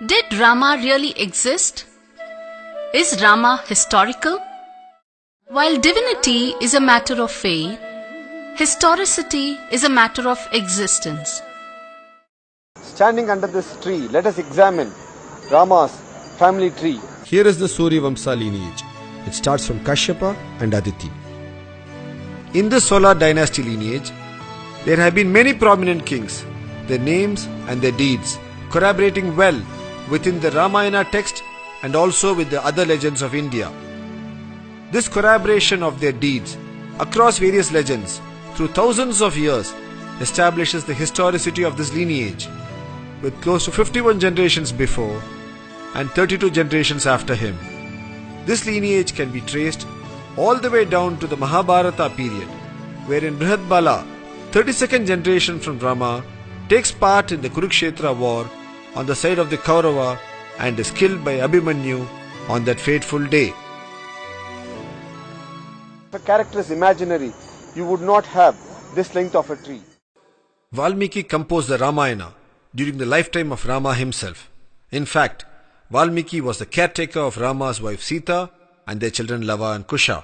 Did Rama really exist? Is Rama historical? While divinity is a matter of faith, historicity is a matter of existence. Standing under this tree, let us examine Rama's family tree. Here is the Surya Vamsa lineage. It starts from Kashyapa and Aditi. In the Solar dynasty lineage, there have been many prominent kings, their names and their deeds corroborating well within the Ramayana text and also with the other legends of India. This corroboration of their deeds across various legends through thousands of years establishes the historicity of this lineage, with close to 51 generations before and 32 generations after him. This lineage can be traced all the way down to the Mahabharata period, wherein Brihatbala, 32nd generation from Rama, takes part in the Kurukshetra war on the side of the Kaurava and is killed by Abhimanyu on that fateful day. If a character is imaginary, you would not have this length of a tree. Valmiki composed the Ramayana during the lifetime of Rama himself. In fact, Valmiki was the caretaker of Rama's wife Sita and their children Lava and Kusha.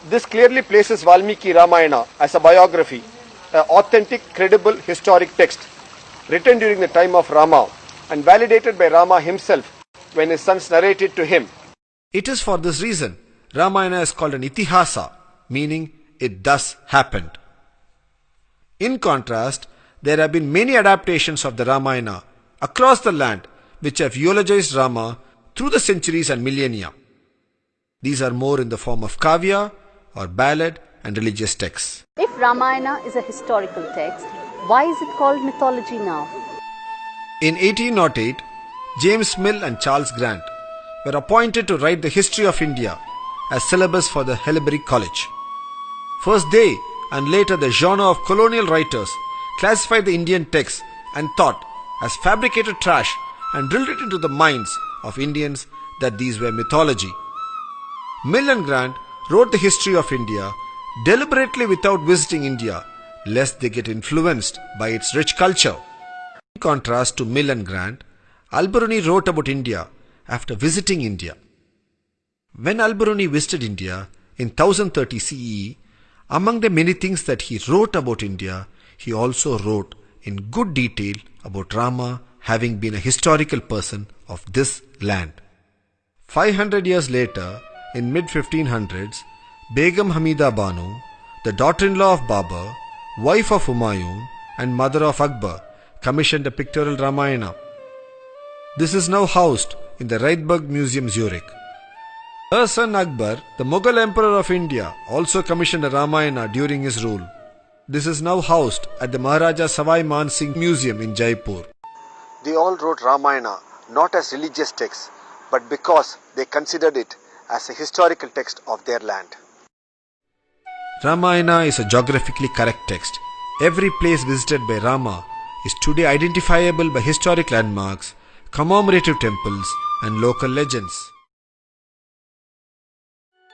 This clearly places Valmiki Ramayana as a biography, an authentic, credible, historic text written during the time of Rama and validated by Rama himself when his sons narrated to him. It is for this reason Ramayana is called an Itihasa, meaning it thus happened. In contrast, there have been many adaptations of the Ramayana across the land which have eulogized Rama through the centuries and millennia. These are more in the form of kavya or ballad and religious texts. If Ramayana is a historical text, why is it called mythology now? In 1808, James Mill and Charles Grant were appointed to write the history of India as syllabus for the Haileybury College. First they and later the genre of colonial writers classified the Indian texts and thought as fabricated trash and drilled it into the minds of Indians that these were mythology. Mill and Grant wrote the history of India deliberately without visiting India, lest they get influenced by its rich culture. In contrast to Mill and Grant, Al-Biruni wrote about India after visiting India. When Al-Biruni visited India in 1030 CE, among the many things that he wrote about India, he also wrote in good detail about Rama having been a historical person of this land. 500 years later, in mid-1500s, Begum Hamida Banu, the daughter-in-law of Babur, wife of Humayun and mother of Akbar, commissioned a pictorial Ramayana. This is now housed in the Reitberg Museum, Zurich. Her son Akbar, the Mughal Emperor of India, also commissioned a Ramayana during his rule. This is now housed at the Maharaja Savai Man Singh Museum in Jaipur. They all wrote Ramayana not as religious texts, but because they considered it as a historical text of their land. Ramayana is a geographically correct text. Every place visited by Rama is today identifiable by historic landmarks, commemorative temples, and local legends.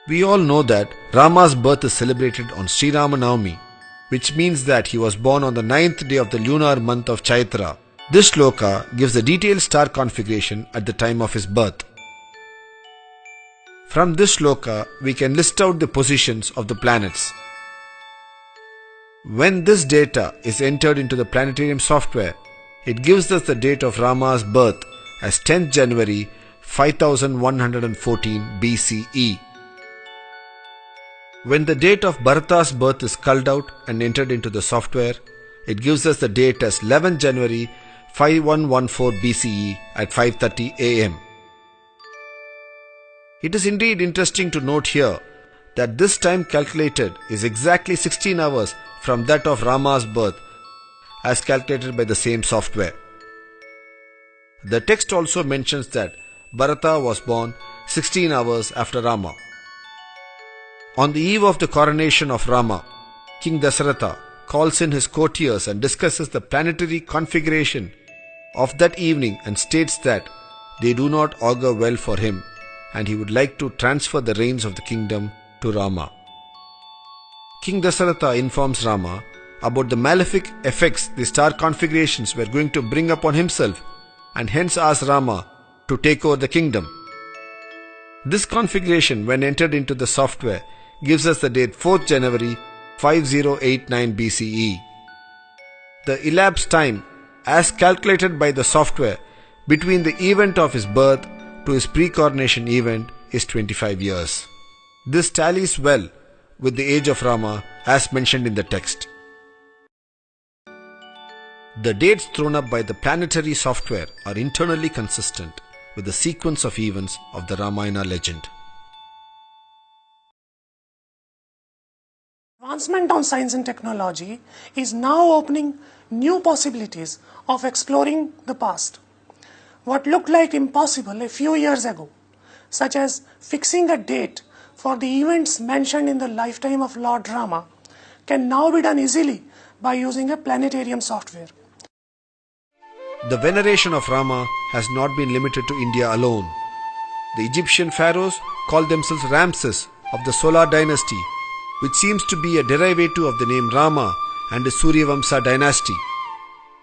We all know that Rama's birth is celebrated on Sri Rama Navami, which means that he was born on the 9th day of the lunar month of Chaitra. This shloka gives the detailed star configuration at the time of his birth. From this shloka, we can list out the positions of the planets. When this data is entered into the planetarium software, it gives us the date of Rama's birth as 10th January 5114 BCE. When the date of Bharata's birth is culled out and entered into the software, it gives us the date as 11th January 5114 BCE at 5:30 am. It is indeed interesting to note here that this time calculated is exactly 16 hours from that of Rama's birth as calculated by the same software. The text also mentions that Bharata was born 16 hours after Rama. On the eve of the coronation of Rama, King Dasaratha calls in his courtiers and discusses the planetary configuration of that evening and states that they do not augur well for him and he would like to transfer the reins of the kingdom to Rama. King Dasaratha informs Rama about the malefic effects the star configurations were going to bring upon himself and hence asks Rama to take over the kingdom. This configuration, when entered into the software, gives us the date 4th January 5089 BCE. The elapsed time, as calculated by the software, between the event of his birth to his pre-coronation event is 25 years. This tallies well with the age of Rama as mentioned in the text. The dates thrown up by the planetary software are internally consistent with the sequence of events of the Ramayana legend. Advancement on science and technology is now opening new possibilities of exploring the past. What looked like impossible a few years ago, such as fixing a date for the events mentioned in the lifetime of Lord Rama, can now be done easily by using a planetarium software. The veneration of Rama has not been limited to India alone. The Egyptian pharaohs called themselves Ramses of the Solar dynasty, which seems to be a derivative of the name Rama and the Suryavamsa dynasty.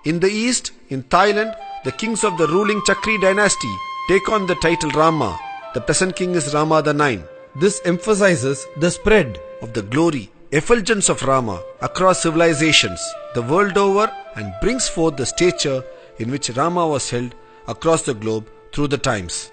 In the east, in Thailand, the kings of the ruling Chakri dynasty take on the title Rama. The present king is Rama IX. This emphasizes the spread of the glory, effulgence of Rama across civilizations the world over and brings forth the stature in which Rama was held across the globe through the times.